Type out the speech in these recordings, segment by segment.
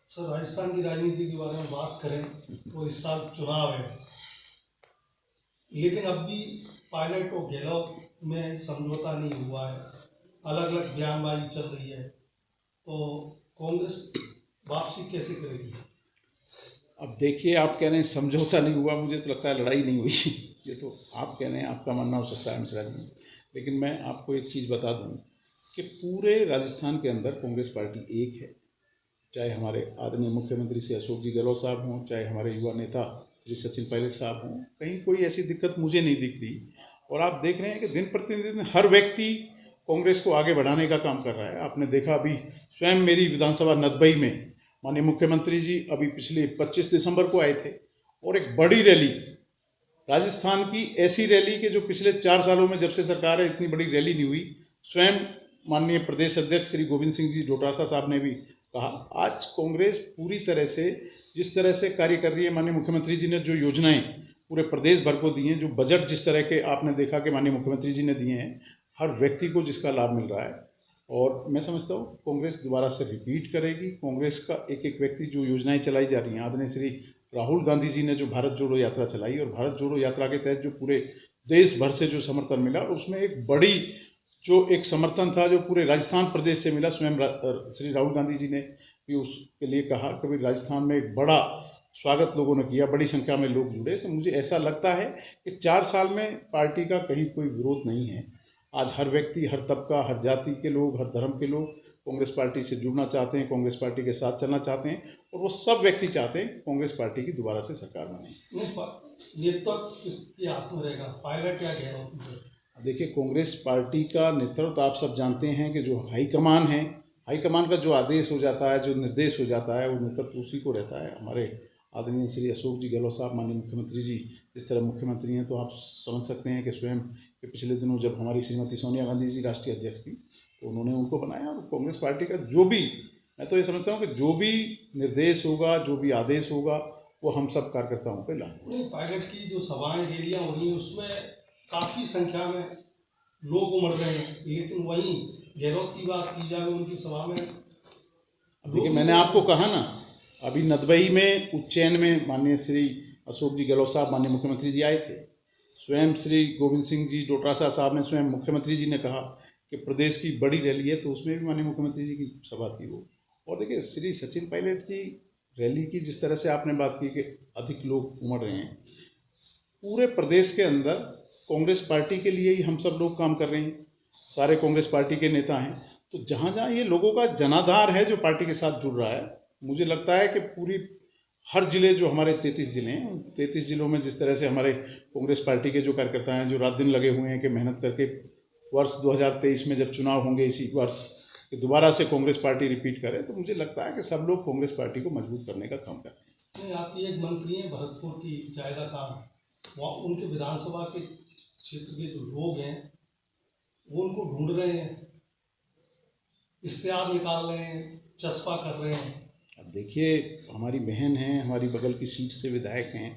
Sir, Rajasthan की राजनीति के बारे में बात करें तो इस साल चुनाव है, लेकिन अब भी पायलट और गहलोत में समझौता नहीं हुआ है। अलग अलग बयानबाजी चल रही है, तो कांग्रेस वापसी कैसे करेगी? अब देखिए, आप कह रहे हैं समझौता नहीं हुआ, मुझे तो लगता है लड़ाई नहीं हुई। ये तो आप कह रहे हैं, आपका मानना हो सकता है मिश्रा जी, लेकिन मैं आपको एक चीज़ बता दूं कि पूरे राजस्थान के अंदर कांग्रेस पार्टी एक है। चाहे हमारे आदरणीय मुख्यमंत्री श्री अशोक जी गहलोत साहब हों, चाहे हमारे युवा नेता श्री सचिन पायलट साहब हों, कहीं कोई ऐसी दिक्कत मुझे नहीं दिखती। और आप देख रहे हैं कि दिन प्रतिदिन हर व्यक्ति कांग्रेस को आगे बढ़ाने का काम कर रहा है। आपने देखा, अभी स्वयं मेरी विधानसभा नदबई में माननीय मुख्यमंत्री जी अभी पिछले 25 दिसंबर को आए थे और एक बड़ी रैली, राजस्थान की ऐसी रैली के जो पिछले 4 सालों में जब से सरकार है इतनी बड़ी रैली नहीं हुई। स्वयं माननीय प्रदेश अध्यक्ष श्री गोविंद सिंह जी डोटासरा साहब ने भी कहा, आज कांग्रेस पूरी तरह से जिस तरह से कार्य कर रही है, माननीय मुख्यमंत्री जी ने जो योजनाएं पूरे प्रदेश भर को दी हैं, जो बजट जिस तरह के आपने देखा कि माननीय मुख्यमंत्री जी ने दिए हैं, हर व्यक्ति को जिसका लाभ मिल रहा है। और मैं समझता हूँ कांग्रेस दोबारा से रिपीट करेगी। कांग्रेस का एक एक व्यक्ति जो योजनाएं चलाई जा रही हैं, आदरणीय श्री राहुल गांधी जी ने जो भारत जोड़ो यात्रा चलाई और भारत जोड़ो यात्रा के तहत जो पूरे देश भर से जो समर्थन मिला, उसमें एक बड़ी जो एक समर्थन था जो पूरे राजस्थान प्रदेश से मिला। स्वयं श्री राहुल गांधी जी ने भी उसके लिए कहा कि भाई राजस्थान में एक बड़ा स्वागत लोगों ने किया, बड़ी संख्या में लोग जुड़े। तो मुझे ऐसा लगता है कि 4 साल में पार्टी का कहीं कोई विरोध नहीं है। आज हर व्यक्ति, हर तबका, हर जाति के लोग, हर धर्म के लोग कांग्रेस पार्टी से जुड़ना चाहते हैं, कांग्रेस पार्टी के साथ चलना चाहते हैं और वो सब व्यक्ति चाहते हैं कांग्रेस पार्टी की दोबारा से सरकार बने। नेतृत्व किसके हाथ में रहेगा, पायलट या गहलोत? देखिए, कांग्रेस पार्टी का नेतृत्व आप सब जानते हैं कि जो हाईकमान है, हाईकमान का जो आदेश हो जाता है, जो निर्देश हो जाता है, वो नेतृत्व उसी को रहता है। हमारे आदरणीय श्री अशोक जी गहलोत साहब माननीय मुख्यमंत्री जी इस तरह मुख्यमंत्री हैं, तो आप समझ सकते हैं कि स्वयं के पिछले दिनों जब हमारी श्रीमती सोनिया गांधी जी राष्ट्रीय अध्यक्ष थी तो उन्होंने उनको बनाया। और कांग्रेस पार्टी का जो भी, मैं तो ये समझता हूँ कि जो भी निर्देश होगा, जो भी आदेश होगा, वो हम सब कार्यकर्ताओं पर लागू। पायलट की जो सभाएं, रैलियाँ हो रही हैं, उसमें काफ़ी संख्या में लोग उमड़ रहे हैं, लेकिन वहीं गहलोत की बात की जाए उनकी सभा में, देखिए मैंने आपको कहा ना, अभी नदबई में उज्जैन में माननीय श्री अशोक जी गहलोत साहब माननीय मुख्यमंत्री जी आए थे। स्वयं श्री गोविंद सिंह जी डोटासरा साहब ने, स्वयं मुख्यमंत्री जी ने कहा कि प्रदेश की बड़ी रैली है, तो उसमें भी माननीय मुख्यमंत्री जी की सभा थी वो। और देखिए, श्री सचिन पायलट जी रैली की जिस तरह से आपने बात की कि अधिक लोग उमड़ रहे हैं, पूरे प्रदेश के अंदर कांग्रेस पार्टी के लिए ही हम सब लोग काम कर रहे हैं, सारे कांग्रेस पार्टी के नेता हैं। तो जहाँ जहाँ ये लोगों का जनाधार है जो पार्टी के साथ जुड़ रहा है, मुझे लगता है कि पूरी हर जिले, जो हमारे 33 जिले हैं, 33 जिलों में जिस तरह से हमारे कांग्रेस पार्टी के जो कार्यकर्ता हैं, जो रात दिन लगे हुए हैं कि मेहनत करके वर्ष 2023 में जब चुनाव होंगे इसी वर्ष, कि दोबारा से कांग्रेस पार्टी रिपीट करे, तो मुझे लगता है कि सब लोग कांग्रेस पार्टी को मजबूत करने का काम कर रहे हैं। आपकी एक मंत्री हैं भरतपुर की जायदा खान, वहाँ उनके विधानसभा के क्षेत्र के जो लोग हैं वो उनको ढूंढ रहे हैं, इश्तेहार निकाल रहे हैं, चस्पा कर रहे हैं। अब देखिए, हमारी बहन हैं, हमारी बगल की सीट से विधायक हैं,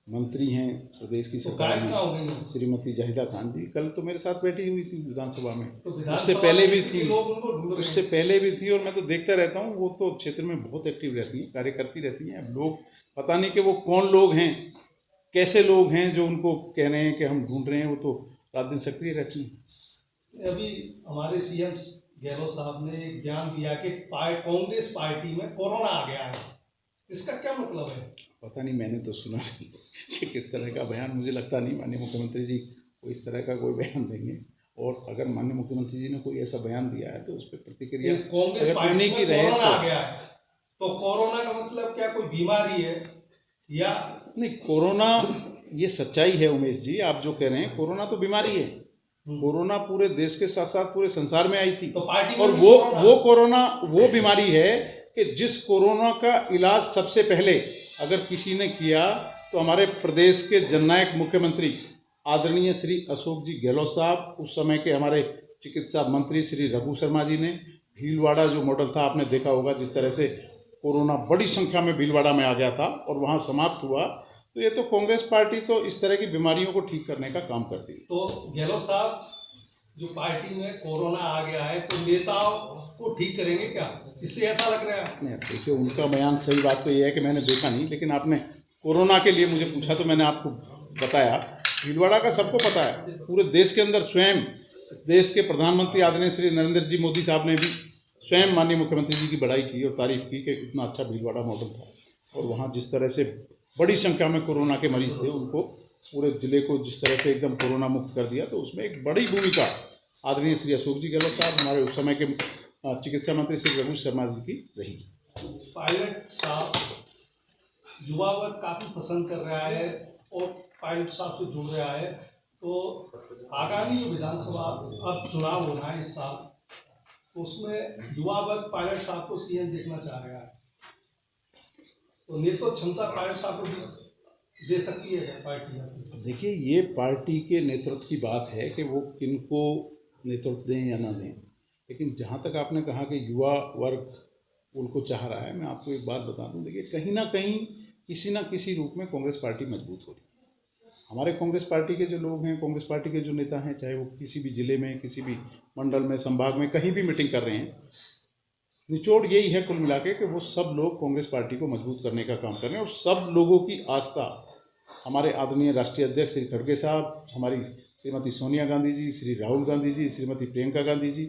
मंत्री हैं प्रदेश की सरकार में, श्रीमती जाहिदा खान जी कल तो मेरे साथ बैठी हुई थी विधानसभा में। तो उससे पहले भी थी, उससे पहले भी थी, और मैं तो देखता रहता हूँ, वो तो क्षेत्र में बहुत एक्टिव रहती हैं, कार्य करती रहती हैं। अब लोग पता नहीं कि वो कौन लोग हैं, कैसे लोग हैं जो उनको कह रहे हैं कि हम ढूंढ रहे हैं, वो तो रात दिन सक्रिय रहती हैं। अभी हमारे सीएम गहलोत साहब ने एक बयान दिया कि कांग्रेस पार्टी में कोरोना आ गया है, इसका क्या मतलब है? पता नहीं, मैंने तो सुना नहीं कि किस तरह का बयान। मुझे लगता नहीं माननीय मुख्यमंत्री जी को इस तरह का कोई बयान देंगे, और अगर माननीय मुख्यमंत्री जी ने कोई ऐसा बयान दिया है तो उस पर प्रतिक्रिया कांग्रेस पार्टी की रहे आ गया है, तो कोरोना का मतलब क्या कोई बीमारी है या नहीं? कोरोना ये सच्चाई है उमेश जी, आप जो कह रहे हैं, कोरोना तो बीमारी है। कोरोना पूरे देश के साथ साथ पूरे संसार में आई थी, तो पार्टी और वो कोरोना वो बीमारी है कि जिस कोरोना का इलाज सबसे पहले अगर किसी ने किया तो हमारे प्रदेश के जननायक मुख्यमंत्री आदरणीय श्री अशोक जी गहलोत साहब, उस समय के हमारे चिकित्सा मंत्री श्री रघु शर्मा जी ने, भीलवाड़ा जो मॉडल था आपने देखा होगा, जिस तरह से कोरोना बड़ी संख्या में भीलवाड़ा में आ गया था और वहाँ समाप्त हुआ। तो ये तो कांग्रेस पार्टी तो इस तरह की बीमारियों को ठीक करने का काम करती है। तो गहलोत साहब जो पार्टी में कोरोना आ गया है तो नेताओं को ठीक करेंगे क्या? इससे ऐसा लग रहा है। नहीं, देखिए उनका बयान, सही बात तो ये है कि मैंने देखा नहीं, लेकिन आपने कोरोना के लिए मुझे पूछा तो मैंने आपको बताया। भीलवाड़ा का सबको पता है, पूरे देश के अंदर स्वयं इस देश के प्रधानमंत्री आदरणीय श्री नरेंद्र जी मोदी साहब ने भी स्वयं माननीय मुख्यमंत्री जी की बड़ाई की और तारीफ की कि इतना अच्छा भीलवाड़ा मॉडल था। और वहाँ जिस तरह से बड़ी संख्या में कोरोना के मरीज थे, उनको पूरे जिले को जिस तरह से एकदम कोरोना मुक्त कर दिया, तो उसमें एक बड़ी भूमिका आदरणीय श्री अशोक जी गहलोत साहब, हमारे उस समय के चिकित्सा मंत्री श्री रघु शर्मा जी की रही। पायलट साहब युवा वर्ग काफी पसंद कर रहा है और पायलट साहब से जुड़ रहा है, तो आगामी जो विधानसभा अब चुनाव होना है इस साल, तो उसमें युवा वर्ग पायलट साहब को सीएम देखना चाह रहा है, तो नेतृत्व क्षमता पायलट साहब को भी दे सकती है पार्टी? देखिए, ये पार्टी के नेतृत्व की बात है कि वो किनको नेतृत्व दें या ना दें, लेकिन जहाँ तक आपने कहा कि युवा वर्ग उनको चाह रहा है, मैं आपको एक बात बता दूं। देखिए, कहीं ना कहीं किसी ना किसी रूप में कांग्रेस पार्टी मजबूत हो रही है। हमारे कांग्रेस पार्टी के जो लोग हैं, कांग्रेस पार्टी के जो नेता हैं, चाहे वो किसी भी जिले में, किसी भी मंडल में, संभाग में, कहीं भी मीटिंग कर रहे हैं, निचोड़ यही है कुल मिला के कि वो सब लोग कांग्रेस पार्टी को मजबूत करने का काम कर रहे हैं। और सब लोगों की आस्था हमारे आदरणीय राष्ट्रीय अध्यक्ष श्री खड़गे साहब, हमारी श्रीमती सोनिया गांधी जी, श्री राहुल गांधी जी, श्रीमती प्रियंका गांधी जी,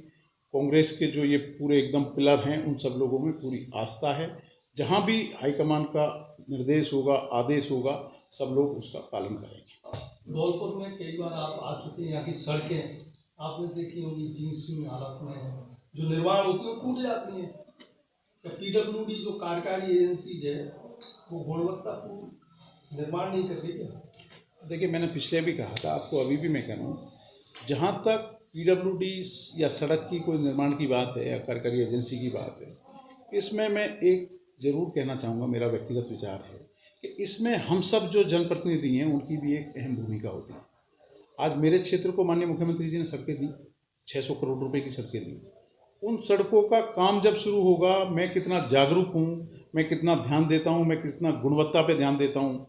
कांग्रेस के जो ये पूरे एकदम पिलर हैं, उन सब लोगों में पूरी आस्था है। जहाँ भी हाईकमान का निर्देश होगा, आदेश होगा, सब लोग उसका पालन करेंगे। धौलपुर में कई बार आप आ चुके हैं, यहाँ की सड़कें आपने देखी होंगी जीर्ण हालत में है, जो निर्माण होती है वो टूट जाती हैं। तो PWD जो कार्यकारी एजेंसी है वो गुणवत्तापूर्ण निर्माण नहीं कर रही है। देखिए, मैंने पिछले भी कहा था, आपको अभी भी मैं कह रहा हूँ, जहाँ तक PWD या सड़क की कोई निर्माण की बात है या कार्यकारी एजेंसी की बात है, इसमें मैं एक ज़रूर कहना चाहूँगा, मेरा व्यक्तिगत विचार है कि इसमें हम सब जो जनप्रतिनिधि हैं उनकी भी एक अहम भूमिका होती है। आज मेरे क्षेत्र को माननीय मुख्यमंत्री जी ने सड़कें दी, 600 करोड़ रुपए की सड़कें दी। उन सड़कों का काम जब शुरू होगा, मैं कितना जागरूक हूँ, मैं कितना ध्यान देता हूँ, मैं कितना गुणवत्ता पे ध्यान देता हूँ,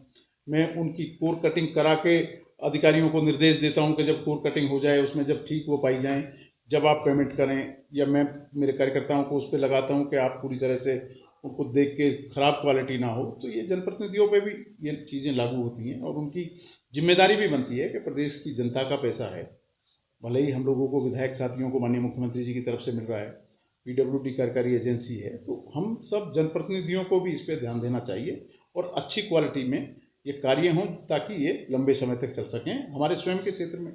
मैं उनकी कोर कटिंग करा के अधिकारियों को निर्देश देता हूँ कि जब कोर कटिंग हो जाए, उसमें जब ठीक वो पाई जाएँ, जब आप पेमेंट करें, या मैं मेरे कार्यकर्ताओं को उस पर लगाता हूँ कि आप पूरी तरह से उनको देख के ख़राब क्वालिटी ना हो। तो ये जनप्रतिनिधियों पे भी ये चीज़ें लागू होती हैं और उनकी जिम्मेदारी भी बनती है कि प्रदेश की जनता का पैसा है, भले ही हम लोगों को विधायक साथियों को माननीय मुख्यमंत्री जी की तरफ से मिल रहा है, PWD कार्यकारी एजेंसी है, तो हम सब जनप्रतिनिधियों को भी इस पर ध्यान देना चाहिए और अच्छी क्वालिटी में ये कार्य हों ताकि ये लंबे समय तक चल सकें। हमारे स्वयं के क्षेत्र में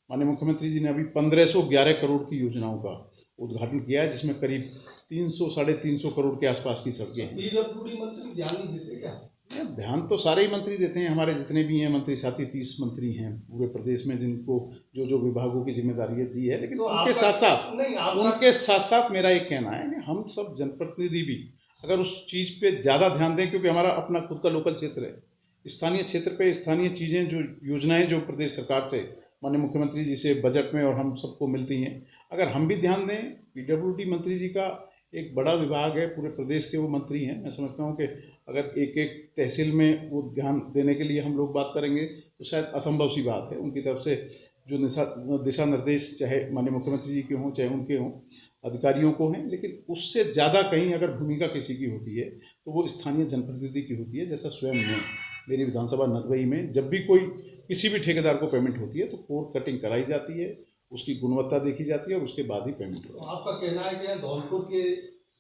माननीय मुख्यमंत्री जी ने अभी 1511 करोड़ की योजनाओं का उद्घाटन किया है, जिसमें करीब 300 साढ़े 300 करोड़ के आसपास की सड़कें हैं। PWD मंत्री ध्यान नहीं देते क्या? ध्यान तो सारे ही मंत्री देते हैं, हमारे जितने भी हैं मंत्री साथी, 30 मंत्री हैं पूरे प्रदेश में, जिनको जो जो विभागों की जिम्मेदारी दी है। लेकिन तो उनके साथ साथ मेरा एक कहना है कि हम सब जनप्रतिनिधि भी अगर उस चीज़ पे ज़्यादा ध्यान दें, क्योंकि हमारा अपना खुद का लोकल क्षेत्र है, स्थानीय क्षेत्र पे स्थानीय चीज़ें, जो योजनाएं जो प्रदेश सरकार से माननीय मुख्यमंत्री जी से बजट में और हम सबको मिलती हैं, अगर हम भी ध्यान दें। PWD मंत्री जी का एक बड़ा विभाग है, पूरे प्रदेश के वो मंत्री हैं। मैं समझता हूँ कि अगर एक एक तहसील में वो ध्यान देने के लिए हम लोग बात करेंगे तो शायद असंभव सी बात है। उनकी तरफ से जो दिशा निर्देश चाहे माननीय मुख्यमंत्री जी के हों चाहे उनके हों, अधिकारियों को हैं, लेकिन उससे ज़्यादा कहीं अगर भूमिका किसी की होती है तो वो स्थानीय जनप्रतिनिधि की होती है। जैसा स्वयं में मेरी विधानसभा नदवई में जब भी कोई किसी भी ठेकेदार को पेमेंट होती है तो कोर कटिंग कराई जाती है, उसकी गुणवत्ता देखी जाती है और उसके बाद ही पेमेंट होती है। आपका कहना है कि धौलपुर के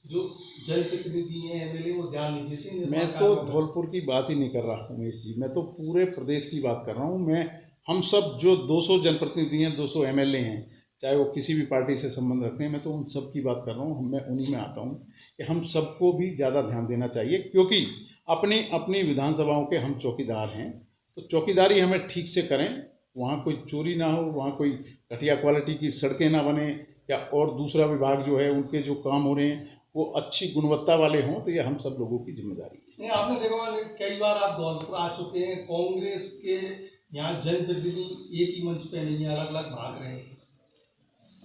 जो जनप्रतिनिधि हैं, MLA, वो ध्यान नहीं देते? मैं तो धौलपुर की बात ही नहीं कर रहा हूँ उमेश जी, मैं तो पूरे प्रदेश की बात कर रहा हूँ। हम सब जो 200 जनप्रतिनिधि हैं, 200 MLA हैं, चाहे वो किसी भी पार्टी से संबंध रखते हैं, मैं तो उन सब की बात कर रहा हूँ। मैं उन्हीं में आता हूँ कि हम सबको भी ज़्यादा ध्यान देना चाहिए, क्योंकि अपनी अपनी विधानसभाओं के हम चौकीदार हैं। तो चौकीदारी हमें ठीक से करें, वहाँ कोई चोरी ना हो, वहाँ कोई घटिया क्वालिटी की सड़कें ना बने, या और दूसरा विभाग जो है उनके जो काम हो रहे हैं वो अच्छी गुणवत्ता वाले हों। तो ये हम सब लोगों की जिम्मेदारी है। नहीं, आपने देखा कई बार आप धौलपुर आ चुके हैं, कांग्रेस के यहाँ जनप्रतिनिधि एक ही मंच पे नहीं है, अलग अलग भाग रहे हैं।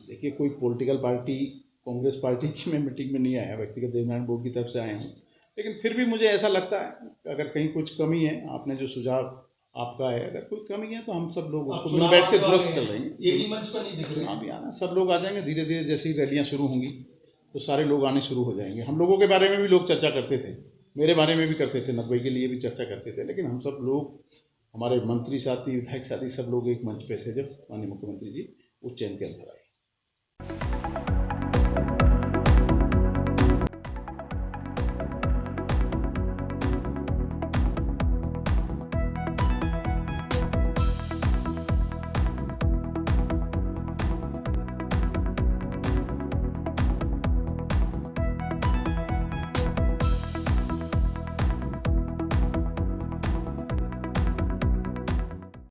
देखिए, कोई पॉलिटिकल पार्टी कांग्रेस पार्टी की मैं मीटिंग में नहीं आया, व्यक्तिगत देवनारायण बोर्ड की तरफ से आया हूँ, लेकिन फिर भी मुझे ऐसा लगता है अगर कहीं कुछ कमी है, आपने जो सुझाव आपका है, अगर कोई कमी है तो हम सब लोग अब उसको चुनाव मिल बैठ के आने दुरुस्त वाले कर हैं, लेंगे। यही मंच पर नहीं दिख रहे। चुनाव भी आना, सब लोग आ जाएंगे धीरे धीरे, जैसे ही रैलियाँ शुरू होंगी तो सारे लोग आने शुरू हो जाएंगे। हम लोगों के बारे में भी लोग चर्चा करते थे, मेरे बारे में भी करते थे, 90 के लिए भी चर्चा करते थे, लेकिन हम सब लोग, हमारे मंत्री साथी, विधायक साथी, सब लोग एक मंच पे थे जब माननीय मुख्यमंत्री जी उच्चैन के अंदर आए।